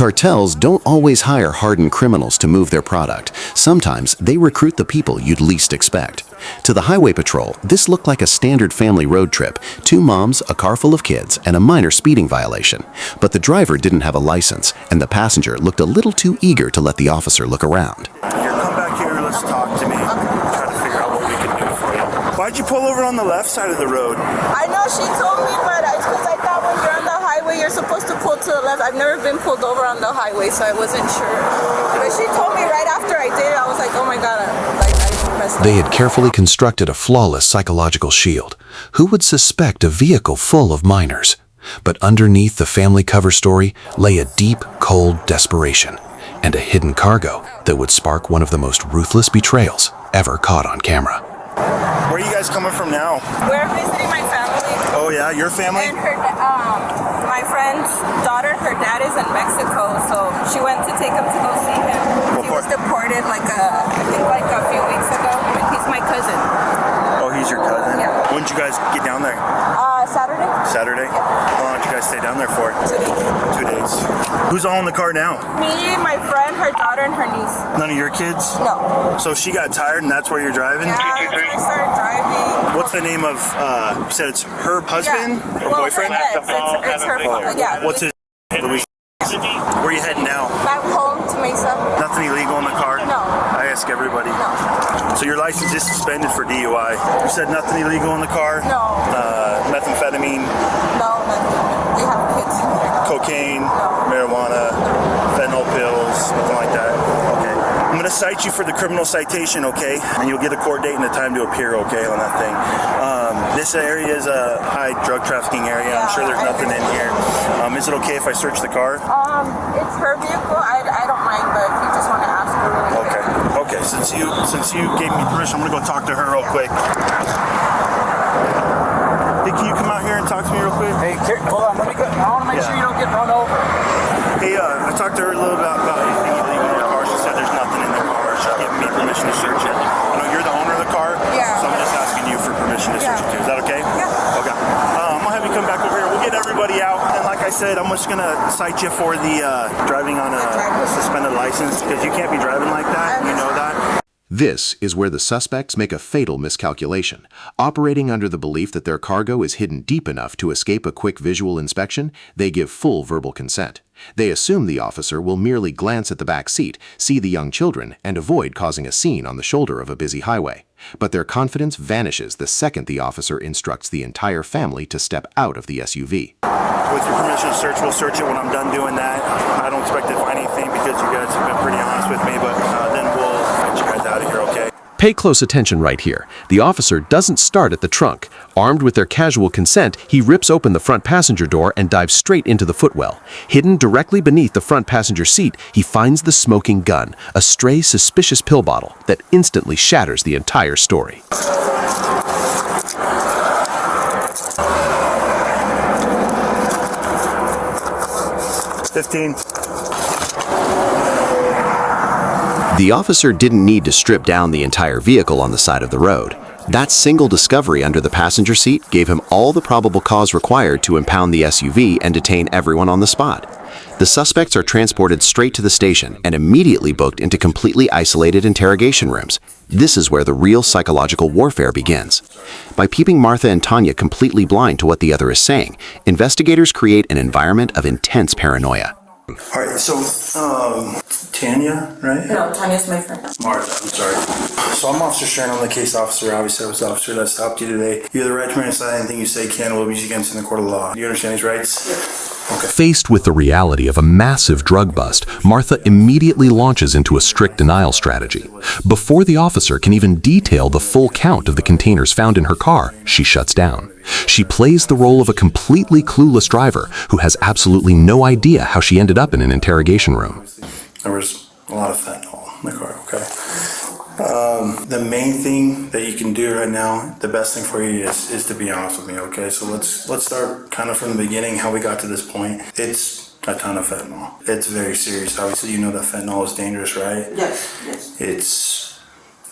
Cartels don't always hire hardened criminals to move their product. Sometimes they recruit the people you'd least expect. To the highway patrol, this looked like a standard family road trip. 2 moms, a car full of kids, and a minor speeding violation. But the driver didn't have a license, and the passenger looked a little too eager to let the officer look around. Here, come back here, let's talk to me. Try to figure out what we can do for you. Why'd you pull over on the left side of the road? I know she told me, but it's because I thought when you're on the highway, you're supposed to pull to the left. I've never been pulled over on the highway, so I wasn't sure. But she told me right after I did it, I was like, oh my God, I messed up. They had carefully constructed a flawless psychological shield. Who would suspect a vehicle full of minors? But underneath the family cover story lay a deep, cold desperation and a hidden cargo that would spark one of the most ruthless betrayals ever caught on camera. Where are you guys coming from now? We're visiting my family. Oh yeah, your family? And my friend's daughter, her dad is in Mexico, so she went to take him to go see him. He was deported I think a few weeks ago. He's my cousin. Oh, he's your cousin? Yeah. When did you guys get down there? Saturday. Saturday? Yeah. How long did you guys stay down there for? 2 days. 2 days. Who's all in the car now? Me, my friend, her daughter, and her niece. None of your kids? No. So she got tired and that's where you're driving? Yeah, I started driving. What's the name of, you said it's her husband or boyfriend? It's her father. Yeah. What's his Louis? Where are you heading now? Back home to Mesa. Nothing illegal in the car? No. I ask everybody. No. So your license is suspended for DUI. You said nothing illegal in the car? No. Methamphetamine? No, nothing. They have kids in there. Cocaine? Marijuana? Fentanyl pills? Nothing like that? Okay. I'm going to cite you for the criminal citation, okay? And you'll get a court date and a time to appear, okay, on that thing. This area is a high drug trafficking area. I'm sure there's nothing in here. Is it okay if I search the car? It's her vehicle. I don't mind, but if you just want to ask her really quick. Okay. Since you gave me permission, I'm gonna go talk to her real quick. Hey, can you come out here and talk to me real quick? Hey, hold on. I want to make sure you don't get run over. Hey, I talked to her a little bit about anything illegal in the car. She said there's nothing in the car. She's giving me permission to search it. I know you're the owner of the car. Yeah. So I'm just asking you for permission to search it too. Is that okay? Yeah. Okay. I'm gonna have you come back over here. We'll get everybody out. And like I said, I'm just gonna cite you for the driving on a suspended license because you can't be driving like that. You know that. This is where the suspects make a fatal miscalculation. Operating under the belief that their cargo is hidden deep enough to escape a quick visual inspection, they give full verbal consent. They assume the officer will merely glance at the back seat, see the young children, and avoid causing a scene on the shoulder of a busy highway. But their confidence vanishes the second the officer instructs the entire family to step out of the SUV. With your permission to search, we'll search it when I'm done doing that. I don't expect to find anything because you guys have been pretty honest with me, but then we'll get you guys out of here, okay? Pay close attention right here. The officer doesn't start at the trunk. Armed with their casual consent, he rips open the front passenger door and dives straight into the footwell. Hidden directly beneath the front passenger seat, he finds the smoking gun, a stray suspicious pill bottle that instantly shatters the entire story. 15. The officer didn't need to strip down the entire vehicle on the side of the road. That single discovery under the passenger seat gave him all the probable cause required to impound the SUV and detain everyone on the spot. The suspects are transported straight to the station and immediately booked into completely isolated interrogation rooms. This is where the real psychological warfare begins. By keeping Martha and Tanya completely blind to what the other is saying, investigators create an environment of intense paranoia. All right, so Tanya, right? No, Tanya's my friend. Martha, I'm sorry. So I'm Officer Sharon, I'm the case officer. Obviously, I was the officer that stopped you today. You're the right to remain silent. Anything you say can will be used against you in the court of law. Do you understand these rights? Yes. Okay. Faced with the reality of a massive drug bust, Martha immediately launches into a strict denial strategy. Before the officer can even detail the full count of the containers found in her car, she shuts down. She plays the role of a completely clueless driver who has absolutely no idea how she ended up in an interrogation room. There was a lot of fentanyl in the car, okay? The main thing that you can do right now, the best thing for you is to be honest with me, okay? So let's start kind of from the beginning, how we got to this point. It's a ton of fentanyl. It's very serious. Obviously, you know that fentanyl is dangerous, right? Yes, yes. It's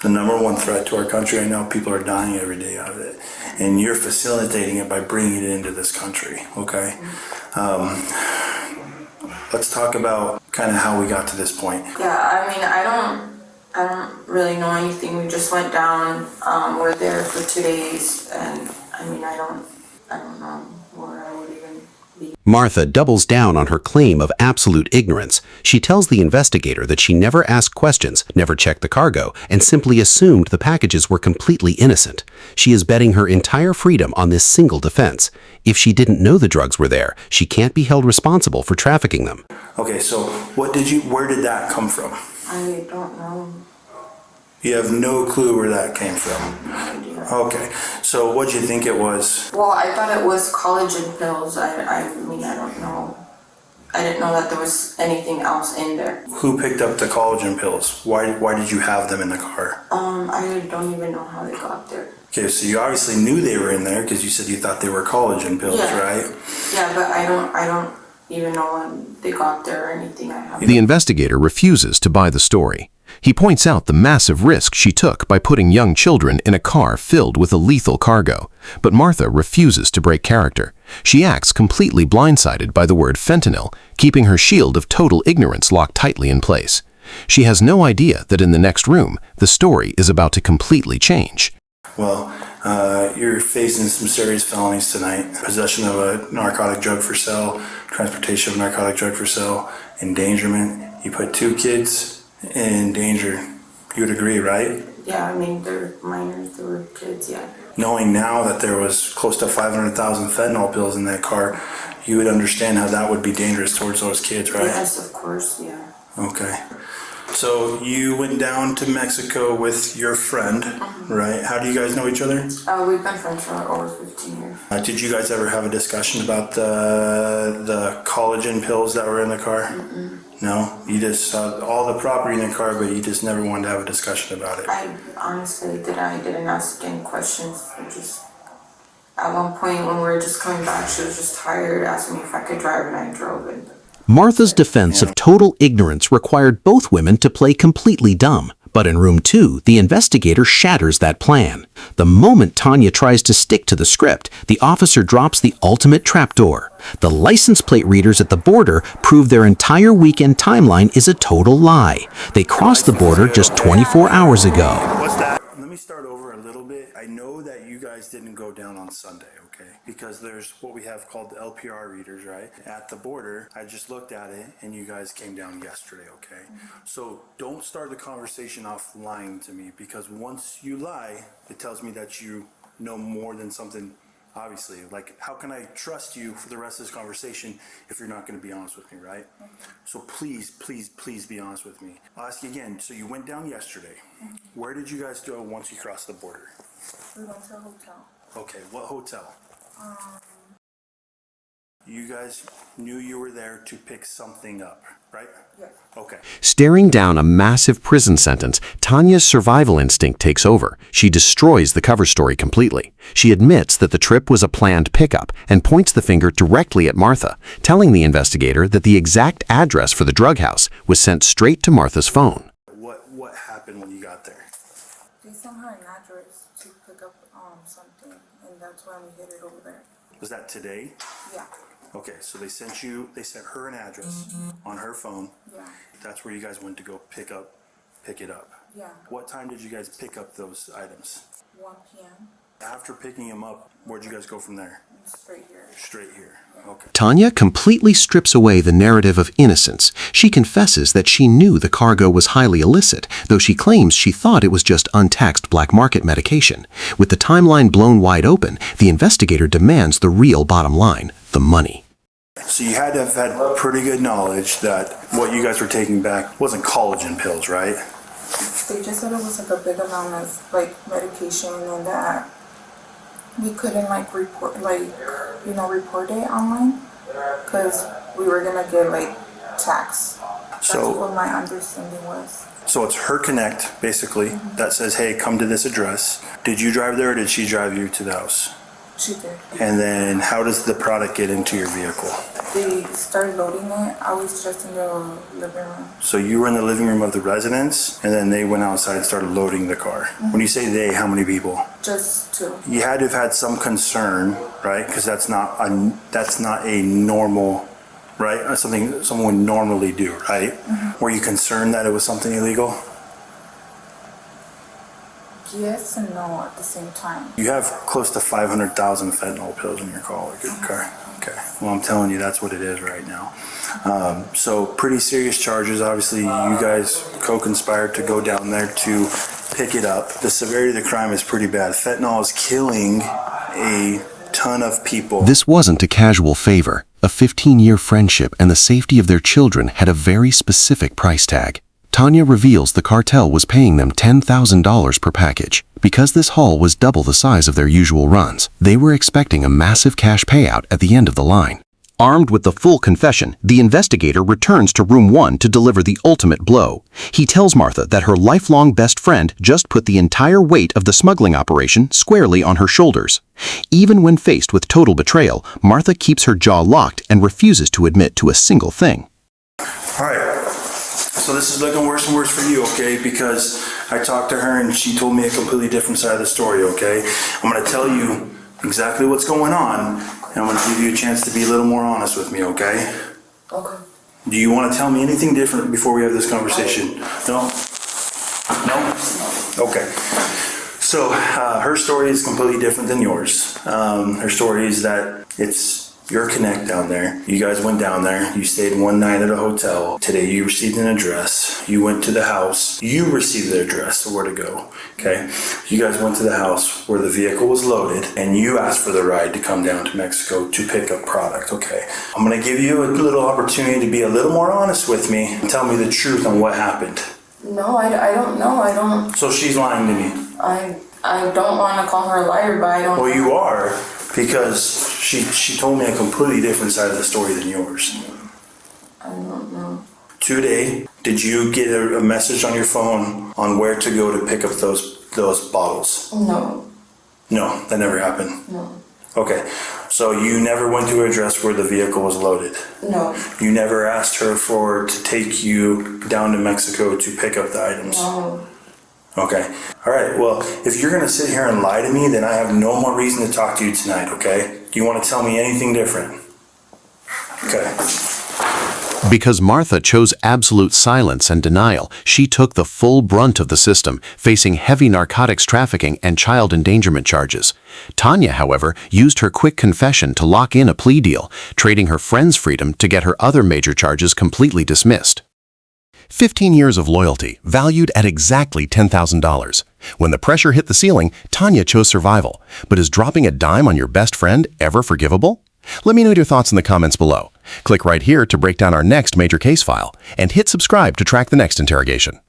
the #1 threat to our country right now. People are dying every day out of it. And you're facilitating it by bringing it into this country, okay? let's talk about kind of how we got to this point. Yeah, I mean, I don't really know anything. We just went down. We're there for 2 days, and I mean, I don't know where I would even be. Martha doubles down on her claim of absolute ignorance. She tells the investigator that she never asked questions, never checked the cargo, and simply assumed the packages were completely innocent. She is betting her entire freedom on this single defense. If she didn't know the drugs were there, she can't be held responsible for trafficking them. Okay, so where did that come from? I don't know. You have no clue where that came from. Okay, so what'd you think it was? Well, I thought it was collagen pills. I mean, I don't know. I didn't know that there was anything else in there. Who picked up the collagen pills? Why did you have them in the car? I don't even know how they got there. Okay, so you obviously knew they were in there because you said you thought they were collagen pills, Yeah. right? Yeah, but I don't even know when they got there or anything. I have. The investigator refuses to buy the story. He points out the massive risk she took by putting young children in a car filled with a lethal cargo. But Martha refuses to break character. She acts completely blindsided by the word fentanyl, keeping her shield of total ignorance locked tightly in place. She has no idea that in the next room, the story is about to completely change. Well, you're facing some serious felonies tonight. Possession of a narcotic drug for sale, transportation of a narcotic drug for sale, endangerment. You put 2 kids in danger. You would agree, right? Yeah, I mean, they're minors, they were kids, yeah. Knowing now that there was close to 500,000 fentanyl pills in that car, you would understand how that would be dangerous towards those kids, right? Yes, of course, yeah. Okay. So you went down to Mexico with your friend, right? How do you guys know each other? We've been friends for over 15 years. Did you guys ever have a discussion about the collagen pills that were in the car? No? You just saw all the property in the car, but you just never wanted to have a discussion about it? I honestly didn't ask any questions. Just at one point when we were just coming back, she was just tired, asking me if I could drive, and I drove it. Martha's defense of total ignorance required both women to play completely dumb. But in room 2, the investigator shatters that plan. The moment Tanya tries to stick to the script, the officer drops the ultimate trapdoor. The license plate readers at the border prove their entire weekend timeline is a total lie. They crossed the border just 24 hours ago. What's that? Let me start over a little bit. I know that you guys didn't go down on Sunday, okay? Because there's what we have called the LPR readers, right? At the border, I just looked at it and you guys came down yesterday, okay? So don't start the conversation off lying to me, because once you lie, it tells me that you know more than something. Obviously, like, how can I trust you for the rest of this conversation if you're not going to be honest with me, right? So please, please, please be honest with me. I'll ask you again. So you went down yesterday. Where did you guys go once you crossed the border? We went to a hotel. Okay, what hotel? You guys knew you were there to pick something up, right? Yes. Okay. Staring down a massive prison sentence, Tanya's survival instinct takes over. She destroys the cover story completely. She admits that the trip was a planned pickup and points the finger directly at Martha, telling the investigator that the exact address for the drug house was sent straight to Martha's phone. What happened when you got there? They sent her an address to pick up something, and that's when we hit it over there. Was that today? Yeah. Okay, so they sent her an address on her phone. Yeah. That's where you guys went to go pick it up. Yeah. What time did you guys pick up those items? 1 p.m. After picking them up, where'd you guys go from there? Straight here. Straight here. Okay. Tanya completely strips away the narrative of innocence. She confesses that she knew the cargo was highly illicit, though she claims she thought it was just untaxed black market medication. With the timeline blown wide open, the investigator demands the real bottom line, the money. So you had to have had pretty good knowledge that what you guys were taking back wasn't collagen pills, right? They just said it was like a big amount of medication, and that we couldn't report it online because we were gonna get taxed. That's what my understanding was. So it's her connect, basically, that says, hey, come to this address. Did you drive there or did she drive you to the house? She did. And then how does the product get into your vehicle? They started loading it. I was just in the living room. So you were in the living room of the residence, and then they went outside and started loading the car. When you say they, how many people? Just 2. You had to have had some concern, right? Because that's not a normal right? That's something someone would normally do, right? Were you concerned that it was something illegal? Yes and no at the same time. You have close to 500,000 fentanyl pills in your car. Okay. Well, I'm telling you, that's what it is right now. So pretty serious charges. Obviously, you guys co-conspired to go down there to pick it up. The severity of the crime is pretty bad. Fentanyl is killing a ton of people. This wasn't a casual favor. A 15-year friendship and the safety of their children had a very specific price tag. Tanya reveals the cartel was paying them $10,000 per package. Because this haul was double the size of their usual runs, they were expecting a massive cash payout at the end of the line. Armed with the full confession, the investigator returns to room 1 to deliver the ultimate blow. He tells Martha that her lifelong best friend just put the entire weight of the smuggling operation squarely on her shoulders. Even when faced with total betrayal, Martha keeps her jaw locked and refuses to admit to a single thing. All right. So this is looking worse and worse for you, okay? Because I talked to her and she told me a completely different side of the story, okay? I'm going to tell you exactly what's going on, and I'm going to give you a chance to be a little more honest with me, okay? Okay. Do you want to tell me anything different before we have this conversation? No? No? Okay. So her story is completely different than yours. Her story is that it's your connect down there. You guys went down there. You stayed one night at a hotel. Today you received an address. You went to the house. You received the address of where to go. Okay? You guys went to the house where the vehicle was loaded and you asked for the ride to come down to Mexico to pick up product. Okay. I'm going to give you a little opportunity to be a little more honest with me and tell me the truth on what happened. No, I don't know. I don't. So she's lying to me. I don't want to call her a liar, but I don't. Well, you are, because she told me a completely different side of the story than yours. I don't know. Today, did you get a message on your phone on where to go to pick up those bottles? No. No, that never happened. No. Okay, so you never went to an address where the vehicle was loaded? No. You never asked her to take you down to Mexico to pick up the items? No. Okay. All right. Well, if you're going to sit here and lie to me, then I have no more reason to talk to you tonight, okay? Do you want to tell me anything different? Okay. Because Martha chose absolute silence and denial, she took the full brunt of the system, facing heavy narcotics trafficking and child endangerment charges. Tanya, however, used her quick confession to lock in a plea deal, trading her friend's freedom to get her other major charges completely dismissed. 15 years of loyalty, valued at exactly $10,000. When the pressure hit the ceiling, Tanya chose survival. But is dropping a dime on your best friend ever forgivable? Let me know your thoughts in the comments below. Click right here to break down our next major case file, and hit subscribe to track the next interrogation.